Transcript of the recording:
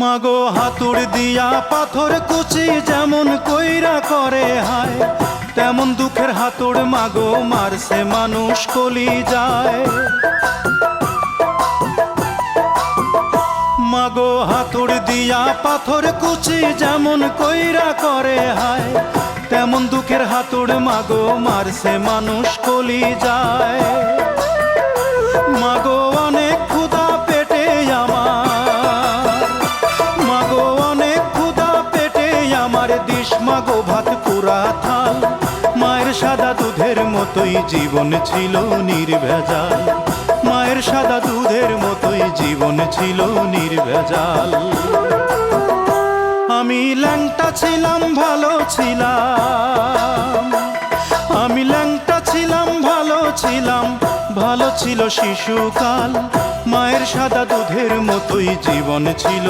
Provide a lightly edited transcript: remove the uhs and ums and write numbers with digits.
মাগো হাতুড় দিয়া পাথর কুচি যেমন কইরা করে হায়, তেমন দুঃখের হাতুড় মাগো মারছে মানুষ কলি যায়। মাগো হাতুড় দিয়া পাথর কুচি যেমন কইরা করে হায়, তেমন দুঃখের হাতুড় মাগো মারছে মানুষ কলি যায়। মাগো অনেক ক্ষুধা পেটে আমার, মাগো অনেক ক্ষুধা পেটে আমার, দিস মাগো ভাত পুরা থাল। মায়ের সাদা দুধের মতোই জীবন ছিল নির্ভেজাল, মায়ের সাদা দুধের মতোই জীবন ছিল নির্ভেজাল। আমি ল্যাংটা ছিলাম ভালো ছিলাম, আমি ল্যাংটা ছিলাম ভালো ছিলাম, ভালো ছিল শিশুকাল। মায়ের সাদা দুধের মতোই জীবন ছিল